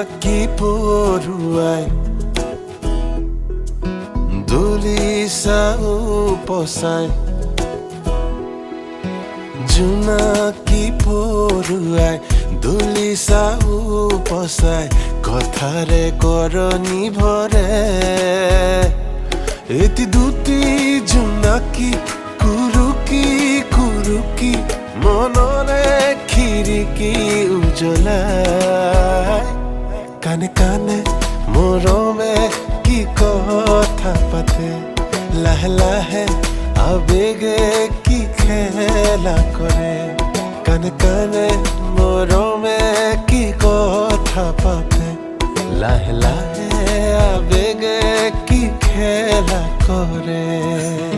জোনাকি পৰুৱাই দুলিছাও পচাই জোনাকি পৰুৱাই দুলিছাও পচাই কথাৰে কৰনি ভৰে এটি দুটি জোনাকি কুৰুকি কুৰুকি মনৰে খিৰিকী উজ্বলাই কানে কানে মৰমে কি কথা পাতে লাহে লাহে আবেগে কি খেলা কৰে কানে কানে মৰমে কি কথা পাতে লাহে লাহে আবেগে কি খেলা কৰে।